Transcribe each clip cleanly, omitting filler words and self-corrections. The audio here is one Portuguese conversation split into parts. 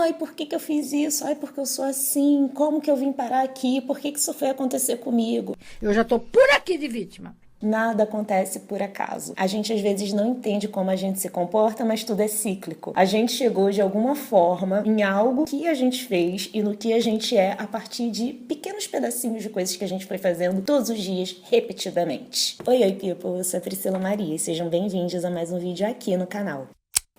Ai, por que eu fiz isso? Ai, porque eu sou assim? Como que eu vim parar aqui? Por que isso foi acontecer comigo? Eu já tô por aqui de vítima. Nada acontece por acaso. A gente às vezes não entende como a gente se comporta, mas tudo é cíclico. A gente chegou de alguma forma em algo que a gente fez e no que a gente é a partir de pequenos pedacinhos de coisas que a gente foi fazendo todos os dias, repetidamente. Oi, people, eu sou a Priscila Maria e sejam bem-vindos a mais um vídeo aqui no canal.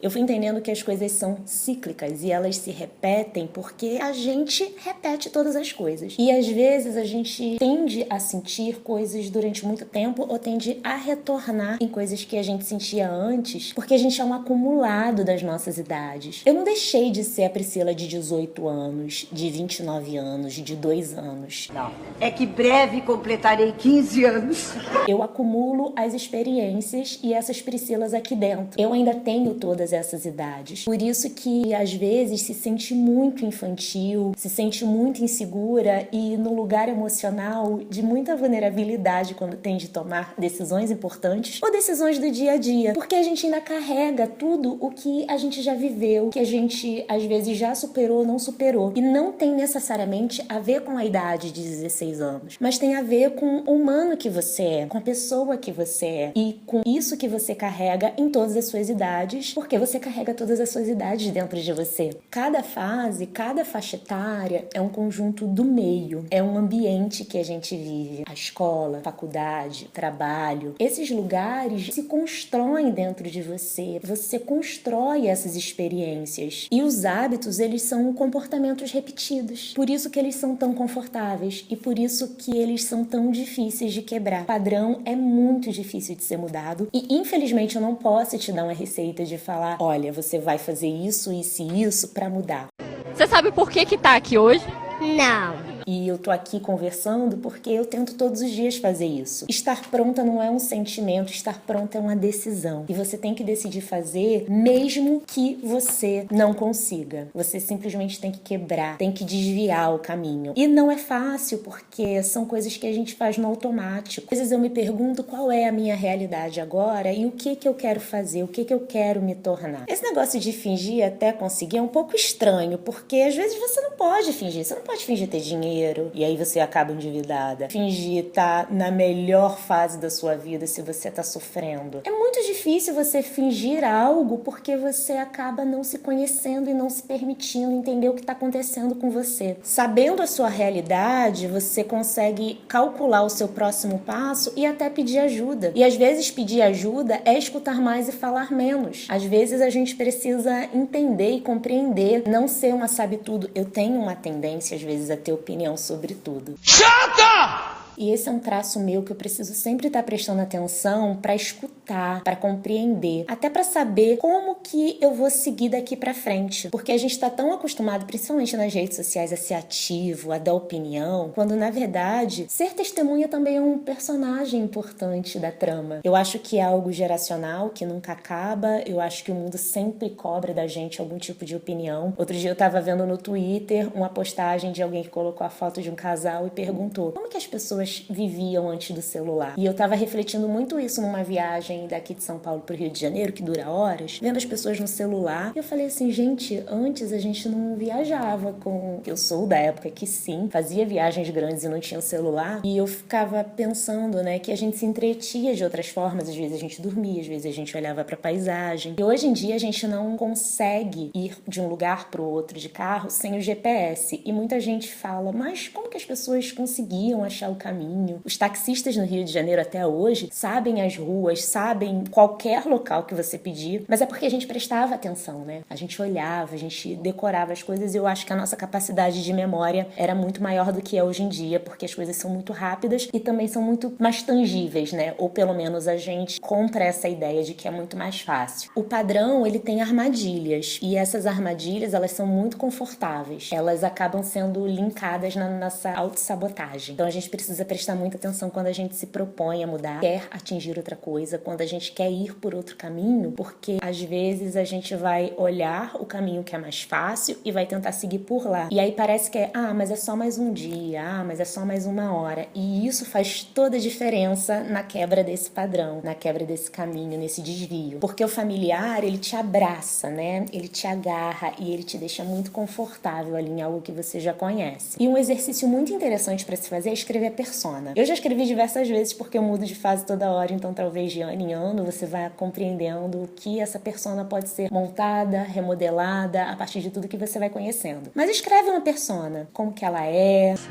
Eu fui entendendo que as coisas são cíclicas e elas se repetem porque a gente repete todas as coisas. E às vezes a gente tende a sentir coisas durante muito tempo ou tende a retornar em coisas que a gente sentia antes porque a gente é um acumulado das nossas idades. Eu não deixei de ser a Priscila de 18 anos, de 29 anos, de 2 anos. Não, é que breve completarei 15 anos. Eu acumulo as experiências e essas Priscilas aqui dentro. Eu ainda tenho todas essas idades. Por isso que às vezes se sente muito infantil, se sente muito insegura e no lugar emocional de muita vulnerabilidade quando tem de tomar decisões importantes ou decisões do dia a dia, porque a gente ainda carrega tudo o que a gente já viveu, que a gente às vezes já superou ou não superou. E não tem necessariamente a ver com a idade de 16 anos, mas tem a ver com o humano que você é, com a pessoa que você é e com isso que você carrega em todas as suas idades, porque você carrega todas as suas idades dentro de você. Cada fase, cada faixa etária é um conjunto do meio, é um ambiente que a gente vive. A escola, faculdade, trabalho, esses lugares se constroem dentro de você. Você constrói essas experiências. E os hábitos, eles são comportamentos repetidos. Por isso que eles são tão confortáveis e por isso que eles são tão difíceis de quebrar. O padrão é muito difícil de ser mudado e, infelizmente, eu não posso te dar uma receita de falar: olha, você vai fazer isso, isso e isso pra mudar. Você sabe por que tá aqui hoje? Não. E eu tô aqui conversando porque eu tento todos os dias fazer isso. Estar pronta não é um sentimento, estar pronta é uma decisão. E você tem que decidir fazer mesmo que você não consiga. Você simplesmente tem que quebrar, tem que desviar o caminho. E não é fácil porque são coisas que a gente faz no automático. Às vezes eu me pergunto qual é a minha realidade agora e o que eu quero fazer, o que eu quero me tornar. Esse negócio de fingir até conseguir é um pouco estranho, porque às vezes você não pode fingir. Você não pode fingir ter dinheiro e aí você acaba endividada. Fingir estar na melhor fase da sua vida se você está sofrendo. É muito difícil você fingir algo porque você acaba não se conhecendo e não se permitindo entender o que está acontecendo com você. Sabendo a sua realidade, você consegue calcular o seu próximo passo e até pedir ajuda. E às vezes pedir ajuda é escutar mais e falar menos. Às vezes a gente precisa entender e compreender, não ser uma sabe-tudo. Eu tenho uma tendência às vezes a ter opinião sobre tudo. Chata! E esse é um traço meu que eu preciso sempre estar prestando atenção para escutar, para compreender, até para saber como que eu vou seguir daqui para frente. Porque a gente está tão acostumado, principalmente nas redes sociais, a ser ativo, a dar opinião, quando na verdade ser testemunha também é um personagem importante da trama. Eu acho que é algo geracional, que nunca acaba. Eu acho que o mundo sempre cobra da gente algum tipo de opinião. Outro dia eu estava vendo no Twitter uma postagem de alguém que colocou a foto de um casal e perguntou como que as pessoas viviam antes do celular. E eu tava refletindo muito isso numa viagem daqui de São Paulo pro Rio de Janeiro, que dura horas, vendo as pessoas no celular. E eu falei assim, gente, antes a gente não viajava com... Eu sou da época que sim, fazia viagens grandes e não tinha celular. E eu ficava pensando, né, que a gente se entretia de outras formas. Às vezes a gente dormia, às vezes a gente olhava pra paisagem. E hoje em dia a gente não consegue ir de um lugar pro outro de carro sem o GPS. E muita gente fala, mas como que as pessoas conseguiam achar o caminho? Os taxistas no Rio de Janeiro até hoje sabem as ruas, sabem qualquer local que você pedir, mas é porque a gente prestava atenção, né? A gente olhava, a gente decorava as coisas e eu acho que a nossa capacidade de memória era muito maior do que é hoje em dia, porque as coisas são muito rápidas e também são muito mais tangíveis, né? Ou pelo menos a gente compra essa ideia de que é muito mais fácil. O padrão, ele tem armadilhas e essas armadilhas, elas são muito confortáveis. Elas acabam sendo linkadas na nossa autossabotagem. Então a gente precisa precisa prestar muita atenção quando a gente se propõe a mudar, quer atingir outra coisa, quando a gente quer ir por outro caminho, porque às vezes a gente vai olhar o caminho que é mais fácil e vai tentar seguir por lá. E aí parece que mas é só mais um dia, mas é só mais uma hora. E isso faz toda a diferença na quebra desse padrão, na quebra desse caminho, nesse desvio. Porque o familiar, ele te abraça, né? Ele te agarra e ele te deixa muito confortável ali em algo que você já conhece. E um exercício muito interessante para se fazer é escrever a persona. Eu já escrevi diversas vezes porque eu mudo de fase toda hora, então talvez de ano em ano você vá compreendendo que essa persona pode ser montada, remodelada a partir de tudo que você vai conhecendo. Mas escreve uma persona, como que ela é. Azul.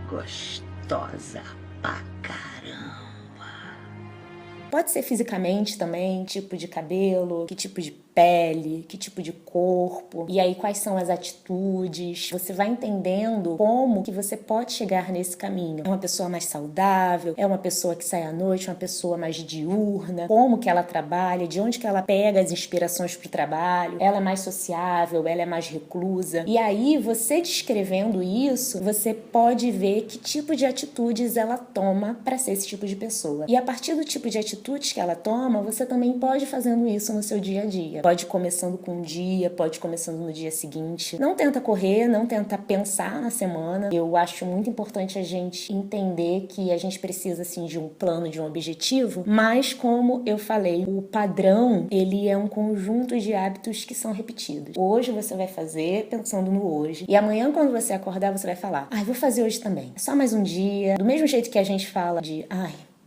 Gostosa pra caramba. Pode ser fisicamente também, tipo de cabelo, que tipo de pele, que tipo de corpo, e aí quais são as atitudes. Você vai entendendo como que você pode chegar nesse caminho. É uma pessoa mais saudável, é uma pessoa que sai à noite, uma pessoa mais diurna, como que ela trabalha, de onde que ela pega as inspirações pro trabalho, ela é mais sociável, ela é mais reclusa. E aí, você descrevendo isso, você pode ver que tipo de atitudes ela toma para ser esse tipo de pessoa. E a partir do tipo de atitudes que ela toma, você também pode ir fazendo isso no seu dia a dia. Pode ir começando com um dia, pode ir começando no dia seguinte. Não tenta correr, não tenta pensar na semana. Eu acho muito importante a gente entender que a gente precisa, assim, de um plano, de um objetivo, mas como eu falei, o padrão, ele é um conjunto de hábitos que são repetidos. Hoje você vai fazer pensando no hoje, e amanhã quando você acordar você vai falar, vou fazer hoje também. É só mais um dia. Do mesmo jeito que a gente fala de,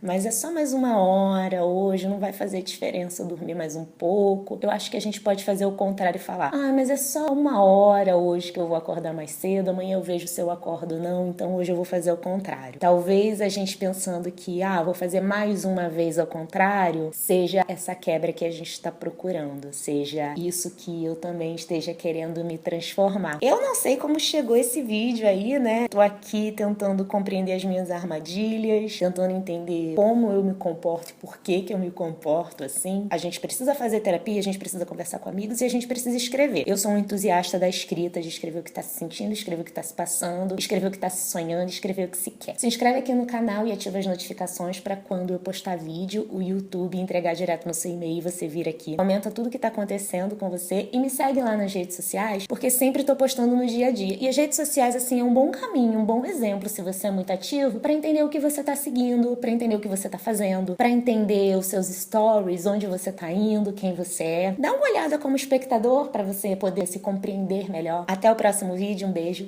mas é só mais uma hora hoje, não vai fazer diferença eu dormir mais um pouco. Eu acho que a gente pode fazer o contrário e falar, mas é só uma hora hoje que eu vou acordar mais cedo, amanhã eu vejo se eu acordo ou não, então hoje eu vou fazer o contrário. Talvez a gente pensando que, vou fazer mais uma vez ao contrário, seja essa quebra que a gente está procurando, seja isso que eu também esteja querendo me transformar. Eu não sei como chegou esse vídeo aí, né? Tô aqui tentando compreender as minhas armadilhas, tentando entender como eu me comporto e por que eu me comporto assim. A gente precisa fazer terapia, a gente precisa conversar com amigos e a gente precisa escrever. Eu sou um entusiasta da escrita, de escrever o que tá se sentindo, escrever o que tá se passando, escrever o que tá se sonhando, escrever o que se quer. Se inscreve aqui no canal e ativa as notificações para quando eu postar vídeo, o YouTube entregar direto no seu e-mail e você vir aqui. Comenta tudo que tá acontecendo com você e me segue lá nas redes sociais, porque sempre tô postando no dia a dia. E as redes sociais, assim, é um bom caminho, um bom exemplo, se você é muito ativo, para entender o que você tá seguindo, para entender o que você tá fazendo, para entender os seus stories, onde você tá indo, quem você é. Dá uma olhada como espectador para você poder se compreender melhor. Até o próximo vídeo, um beijo,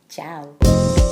tchau!